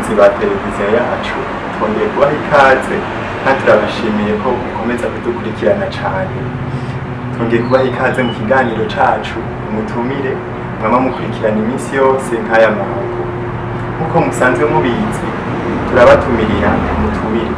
bakunzi ba televiziyo yacu twongeye kubaha ikaze kandi turabashimiye ko mukomeza kudukurikirana cyane. Twongeye kubaha ikaze mu kiganiro cacu umutumire mwama mukurikirana iminsi yose nk'aya mango. Nkuko musanzwe mubizi turabatumirira umutumire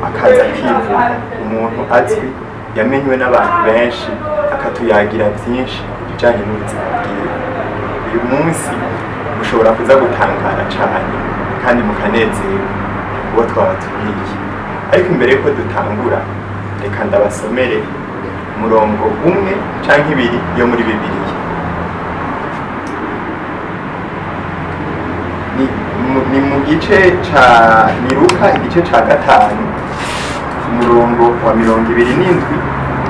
akaza kivuga, umuntu azwi yamenywe n'abantu benshi akatuyagira byinshi bijanye n'ubuzima bwiwe. Uyu munsi mushobora kuza gutangara cyane kandi mukanezerwa uwo twabatumiye. Ariko imbere yuko dutangura, reka ndabasomere umurongo umwe canke ibiri yo muri Bibiliya. Ni mu gice ca Luka igice ca 5 umurongo wa 27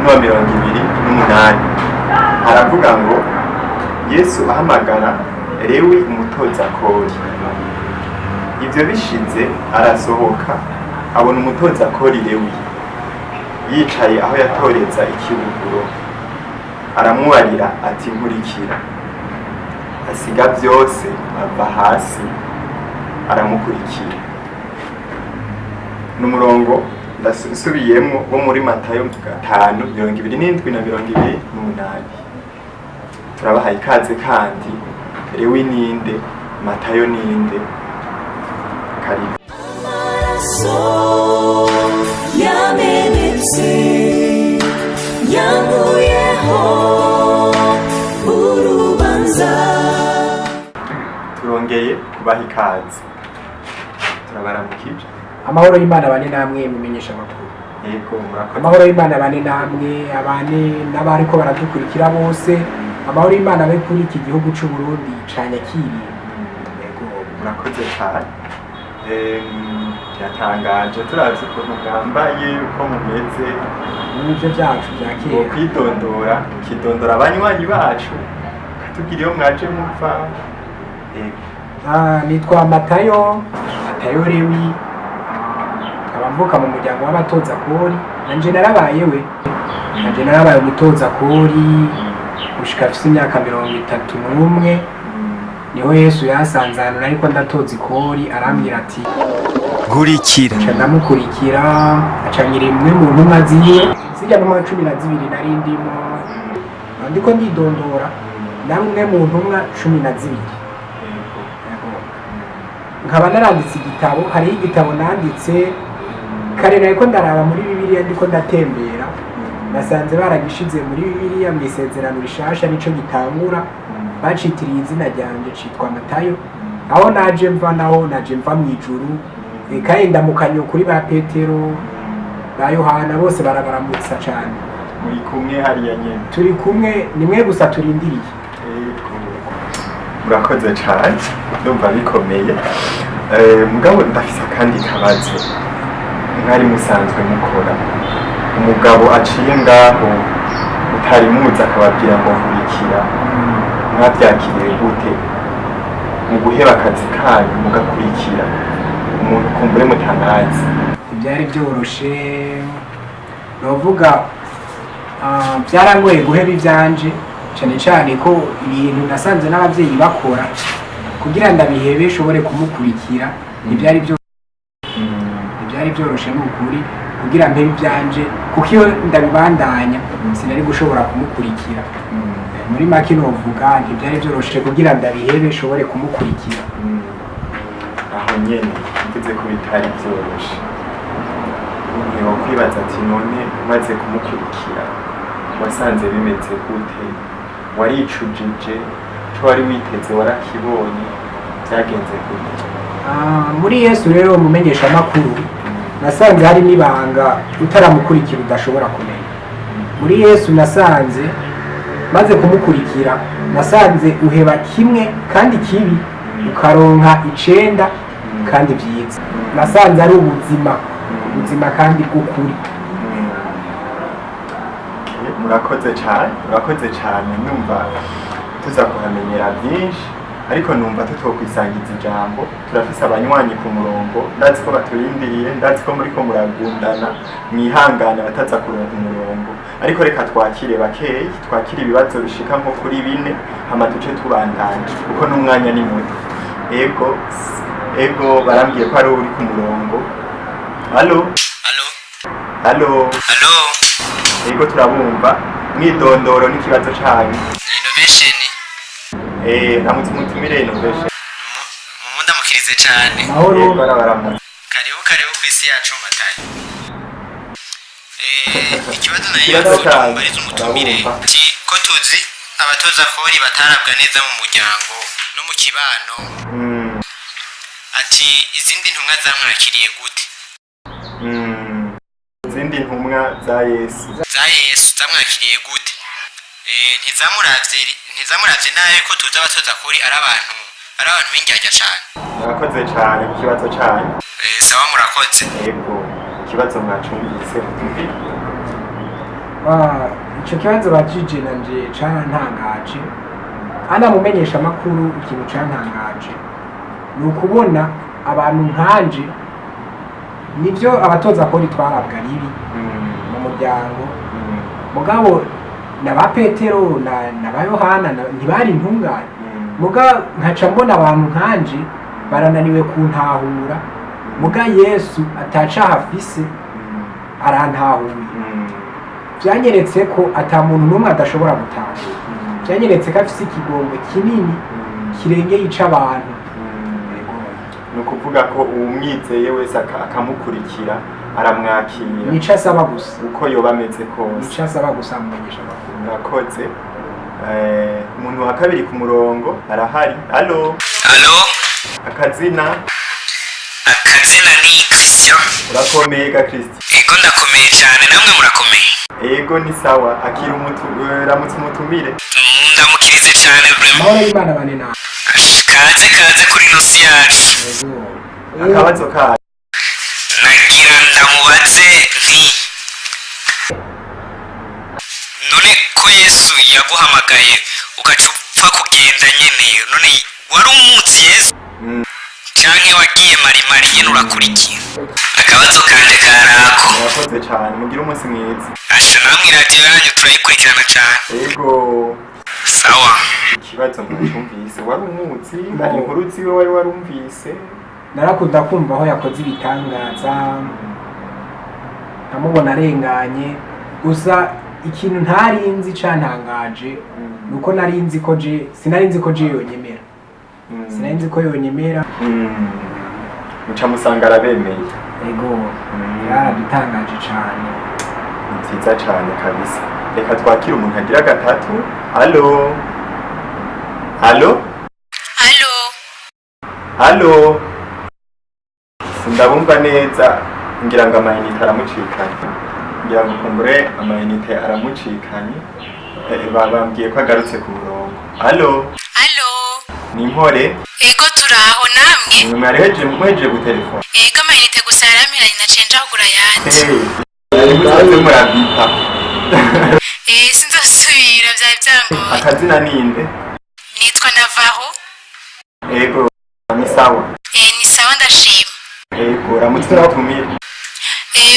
n'uwa 28. Haravuga ngo Yesu ahamagara Lewi umutoza kori. Ivyo bishize arasohoka abona umutoza kori Lewi yicaye aho yatoreza ikibuguro. Aramubarira ati nkurikira. Asiga byose ava hasi aramukurikira. N'umurongo ndasubiyemo wo muri Matayo 5:27 na 28. Turabaha ikaze kandi Lewi ninde, Matayo ninde? Karibu. Amaraso yamenetse yankuyeho urubanza. Turongeye kubaha ikaze. Turabaramukije. Amahoro y'Imana bane namwe mumenyesha amakuru. Yego murakoze. Amahoro y'Imana bane namwe abane n'abariko baradukurikira bose. Amahoro y'Imana abe kuri iki gihugu c'u Burundi cane kiri. Yego murakoze cyane. Yatangaje turazi ukuntu mwambaye uko mumeze n'ivyo vyacu vya kera. Kwidondora abanywanyi bacu katubwira iyo mwaje muva. Nitwa Matayo Lewi, abavuka mu muryango w'abatoza kori. Nanje narabaye umutoza kori gushika afise imyaka 31. Niho Yesu yasanzanura ariko ndatoza ikori, arambwira ati nkurikira. Ndamukurikira acanyira imwe mu ntumwa ziwe zijya mu 12 nari ndimo ndiko ndidondora namwe mu ntumwa 12. Nkaba naranditse igitabo, hari igitabo nanditse kare nariko ndaraba muri Bibiliya ndiko ndatembera, nasanze baragishize muri Bibiliya mu isezerano rishasha nico gitangura. Bacitiriye izina ryanje citwa Matayo. Aho naje mva mwijuru, kandi ndamukanyo kuri ba Petero ba Yohana bose barabaramutsa cyane. Muri kumwe hariya nyene? Turi kumwe, nimwe gusa turindiriye. Murakoze cyane, ndumva bikomeye. Mugabo ndafise kandi kabazo. Mwari musanzwe mukora, umugabo aciye ngaho utari muzi akababwira ngo nkurikira, mwabyakiriye gute mu guheba akazi kanyu mugakurikira umuntu kumbure mutanazi? Byari byoroshe, novuga byarangoye guheba ivyanje cyane ko ibintu nasanze n'abavyeyi bakora kugira ndabihebe shobore kumukurikira. Ibyari byoroshe n'ukuri kugira mpebe ivyanje, kuko iyo ndabibandanya sinari gushobora kumukurikira. Muri make novuga ntibyari byoroshe kugira ndabihebe shobore kumukurikira. Aho nyene mvuze ko bitari byoroshe, niho kwibaza ati none umaze kumukurikira wasanze bimeze gute? Waricujije co wari witeze warakibonye, byagenze gute? Muri Yesu rero mumenyesha amakuru nasanze hari n'ibanga utaramukurikira udashobora kumenya. Muri Yesu nasanze maze kumukurikira, nasanze uheba kimwe kandi kibi ukaronka 9 kandi vyiza. Nasanze ari ubuzima kandi bw'ukuri. Murakoze cyane, numva tuza kuhamenyera byinshi, ariko numva tutokwisangiza ijambo. Turafise abanywanyi ku murongo, ndazi ko baturindiriye, ndazi ko muri ko muragundana, mwihangane bataza kuronka umurongo. Ariko reka twakire bakeyi, twakire ibibazo bishika nko kuri 4 hama tuce tubandanye kuko n'umwanya ni muto. Ego ego barambwiye ko ari uri ku murongo. Halo? Halo? Halo? Halo? Ego turabumva. Mwidondoro n'ikibazo canyu. Innovation. Namutse umutumire Innovation. Mundamukirize cyane. Mahoro. Ego arabaramutse. Karibu ku isi yacu Matayo. Ikibazo nayo Ikibazo cyanyu. bariza umutumire Turabumva. ati ko tuzi abatoza kori batarabwa neza mu muryango no mu kibano. Ati izindi ntumwa zamwakiriye gute? Izindi ntumwa za Yesu. Za Yesu zamwakiriye gute? Ntizamuravye nawe ko tuzi abatoza kori ari abantu b'indyarya cyane. Murakoze cyane ku kibazo cyanyu. Sawa murakoze. Ego ikibazo mwacumvise. Ico kibazo bajije nanje carantangaje. Ana mumenyesha makuru ikintu cantangaje. Ni ukubona abantu nkanje nivyo abatoza kori twarabwa ribi mu muryango. Mugabo na ba Petero na ba Yohana ntibari intungane. Muga nkaca mbona abantu nkanje barananiwe kuntahura. Muga Yesu atacaha afise arantahuye. Vyanyeretse ko ata muntu numwe adashobora gutahura. Vyanyeretse ko afise ikigongwe kinini kirengeye ic'abantu. Ni ukuvuga ko uwumwizeye wese akamukurikira aramwakira. Nico asaba gusa. Uko yoba ameze kose. Nico asaba gusa mumenyesha makuru. Murakoze. Umuntu wa kabiri ku murongo arahari. Halo? Halo? Akazina ni Christian. urakomeye ga Christian. Ego ndakomeye cyane namwe murakomeye. Ego ni sawa. Akira ramutse umutumire. Ndamukirize cyane vraiment. Mahoro y'Imana bane nawe. Kaze kuri nosi yacu. Akabazo kayo. Nagira ndamubaze nti none ko Yesu yaguhamagaye ugaca upfa kugenda nyene none wari umuzi Yesu canke wagiye marimari nyene urakurikiye? Akabazo kanje karako. Murakoze cyane. Mugire umunsi mwiza. Asha namwe radio yanyu turayikurikirana cyane. Ego. Sawa. Ikibazo mwacumvise wari umuzi? Hari inkuru ziwe wari warumvise? Narakunda kumva aho yakoze ibitangaza. Namubona arenganye. Gusa ikintu ntarinzi cantangaje nuko narinzi ko sinarinzi ko yonyemera. Sinarinzi ko yonyemera. Muca musanga arabemeye. Ego. Yaradutangaje cane. Ni vyiza cane kabisa. Reka twakire umuntu agira gatatu. Halo? Halo? Halo? Halo? Sindabumva neza. Ngira ngo amayinite aramucikanye. Ngira ngo kumbure amayinite aramucikanye. Bambwiye ko agarutse ku murongo. Halo? Halo? Ni Mpore? Ego turaho namwe? Mweje gutelefona. Ego amayinite gusa yaramiranye nacenja kugura yandi. Ari musanze murabita. Sinzosubira vyari vyangoye. Akazina ninde? Nitwa Navaho. Ego, ni sawa. Ni sawa ndashima. Ego, ramutse umutumire.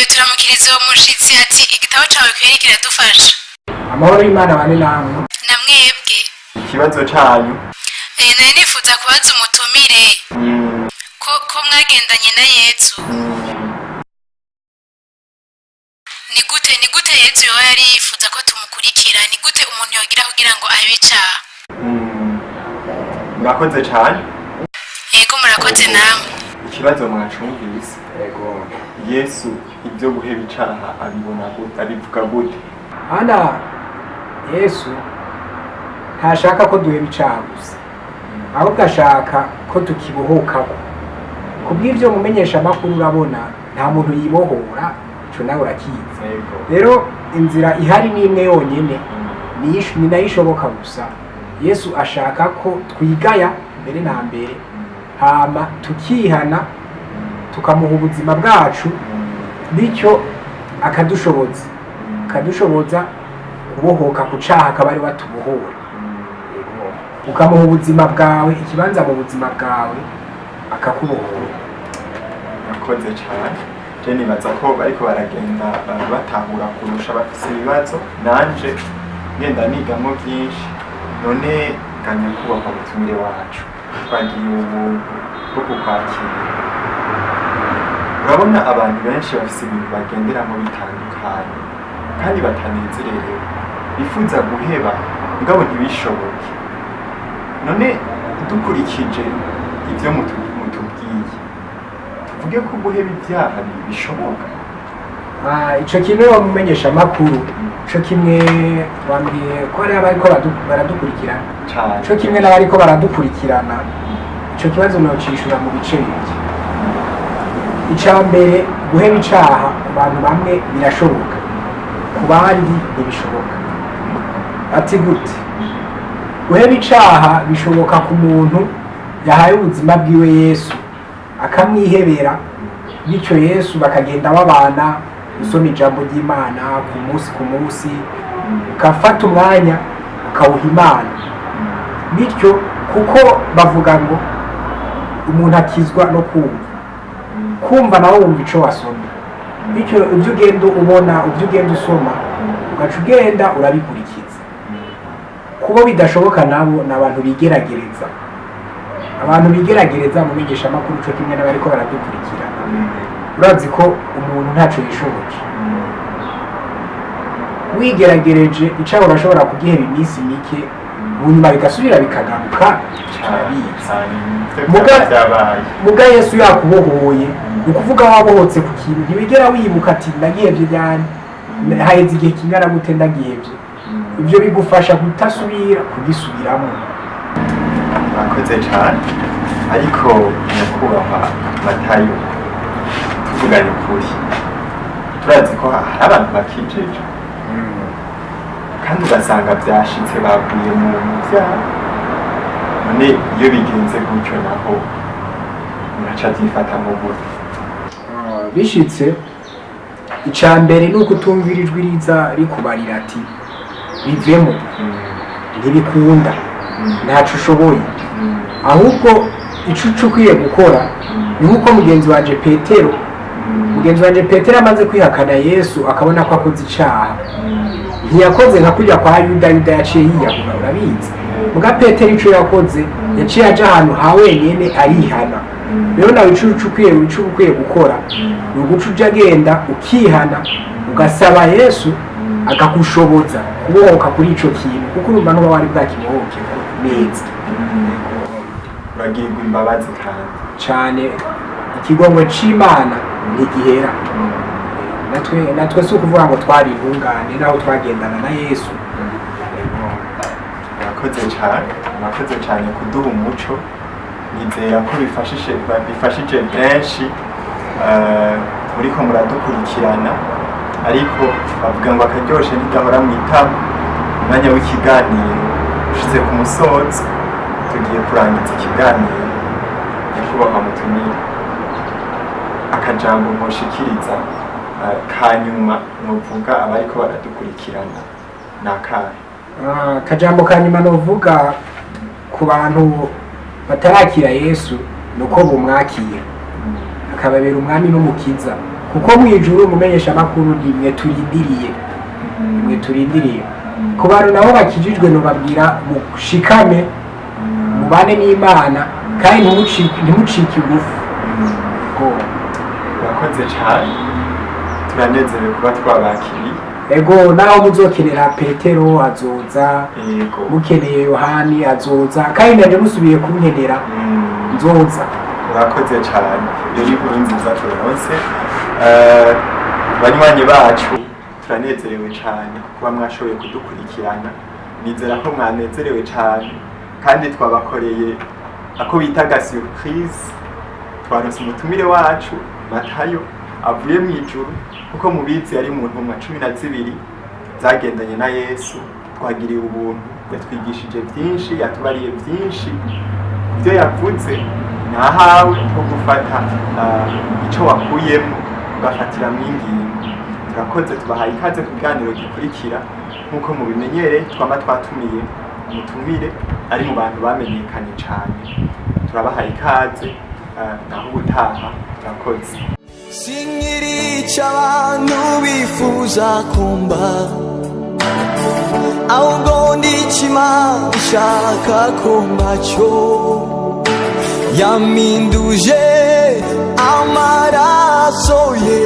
Turamukiriza uwo mushitsi ati igitabo cawe kweri kiradufasha. Amahoro y'Imana bane namwe. Namwebwe. Ikibazo canyu. Nari nifuza kubaza umutumire ko mwagendanye na Yesu. Ni gute Yesu yoba yari yifuza ko tumukurikira? Ni gute umuntu yogira kugira ngo abe icaha? Murakoze cane. Ego murakoze namwe. Ikibazo mwacumvise. Ego. Yesu ibyo guheba icaha abibona gute? Abivuga gute? Ana Yesu ntashaka ko duheba icaha gusa. Ahubwo ashaka ko tukibohokako. Kubw'ivyo mumenyesha makuru urabona nta muntu yibohora ico nawe urakizi. Rero inzira ihari ni imwe yonyene ni nayo ishoboka gusa. Yesu ashaka ko twigaya mbere na mbere hama tukihana tukamuha ubuzima bwacu bityo akadushoboza kubohoka ku caha akaba ari watubohora. Ukamuha ubuzima bwawe ikibanza mu buzima bwawe akakubohora. Murakoze cane. Je nibaza ko bariko baragenda batahura kurusha bafise ibibazo nanje ngenda nigamo byinshi. None ganya kubaka ubutumire wacu twagiye ubu bwo kukwakira. Urabona abantu benshi bafise ibintu bagenderamo bitandukanye kandi batanezererewe, bifuza guheba mugabo ntibishoboke. None dukurikije ibyo mutubwiye, tuvuge ko guheba ibyaha bishoboka? Ico kimwe wamumenyesha amakuru, ico kimwe wambwiye ko hari abariko baradukurikirana, ico kimwe n'abariko baradukurikirana, ico kibazo nocishura mu bice bibiri. Ica mbere, guheba icaha ku bantu bamwe birashoboka, ku bandi ntibishoboka. Ati gute? Guheba icaha bishoboka ku muntu yahaye ubuzima bwiwe Yesu, akamwihebera, bityo Yesu bakagenda babana usoma ijambo ry'Imana ku munsi, ukafata umwanya ukawuha Imana. Bityo kuko bavuga ngo umuntu akizwa no kumva nawe wumva ico wasomye. Bityo ibyo ugenda ubona, ibyo ugenda usoma, ugaca ugenda urabikurikiza. Kubo bidashoboka nabo ni abantu bigeragereza. Abantu bigeragereza mu menyeshamakuru ico kimwe n'abariko baradukurikirana. Urazi ko umuntu ntaco yishoboje. Wigeragereje icaho urashobora kugihera iminsi mike, munyuma bigasubira bikagaruka. Muga Yesu yakubohoye, ukuvuga wabohotse ku kintu ntibigera wibuka ati ndagihevye ryari, haheze igihe kingana gute ndagihevye. Ibyo bigufasha kutasubira kugisubiramo. Murakoze cyane, ariko nyakubahwa Matayo, tuvugane ukuri, turazi ko hari abantu bakijeje kandi ugasanga byashitse baguye mu byaha. None iyo bigenze gutyo naho muraca byifatamo gute? Bishitse, ica mbere ni uko utumvira ijwi riza rikubarira ati bivemo, ntibikunda, ntaco ushoboye. Ahubwo ico ukwiye gukora ni nk'uko mugenzi wanje Petero amaze kwihakana Yesu akabona ko akoze icaha, ntiyakoze nka kurya kwa Yuda yaciye yiyahura, urabizi. Muga Petero ico yakoze, yaciye aja ahantu ha wenyene arihana. Rero nawe ico ukwiye gukora ni uguca uja agenda ukihana, ugasaba Yesu akagushoboza kubohoka kuri ico kintu, kuko urumva ntuba wari bwakibohoke neza. Uragirirwa imbabazi cane, ikigongwe c'Imana ntigihera. Natwe si ukuvuga ngo twari intungane naho twagendana na Yesu. Murakoze cyane kuduha umuco, nizera ko bifashije benshi muriko muradukurikirana. Ariko bavuga ngo akaryoshe ntigahora mu itama. Umwanya w'ikiganiro ushitse ku musozo, tugiye kurangiza ikiganiro. Nyakubahwa mutumire, akajambo mwoshikiriza kanyuma novuga abariko baradukurikirana nakahe? Akajambo kanyuma novuga ku bantu batarakira Yesu nuko bumwakira akababera umwami n'umukiza, kuko mwijuru mumenyesha makuru nimwe turindiriye. Ku bantu nabo bakijijwe no babwira mushikame, mubane n'Imana kandi ntimucike igufu. Murakoze cyane, turanezerewe kuba twabakiriye. Ego, naho muzokenera Petero azoza, mukeneye Yohani azoza, kandi naje musubiye kunkenera nzoza. Murakoze cyane, iyo ni inkuru nziza turonse. Banywanyi bacu, turanezerewe cyane kuba mwashoboye kudukurikirana. Nizera ko mwanezerewe cyane, kandi twabakoreye ako bita surprise. Twaronse umutumire wacu Matayo avuye mu ijuru, kuko mubizi ari mu ntumwa 12 zagendanye na Yesu. Twagiriye ubuntu, yatwigishije byinshi, yatubariye byinshi. Ibyo yavuze nahawe ko gufata ico wakuyemo ugafatira mu ingingo. Turakoze, tubahaye ikaze ku kiganiro gikurikira. Nkuko mubimenyere, twama twatumiye umutumire ari mu bantu bamenyekanye cyane. Turabahaye ikaze naho ubutaha. Turakoze. Singirica abantu bifuza kumba, ahubwo ndicima ishaka kumba cyo. yampinduje amaraso ye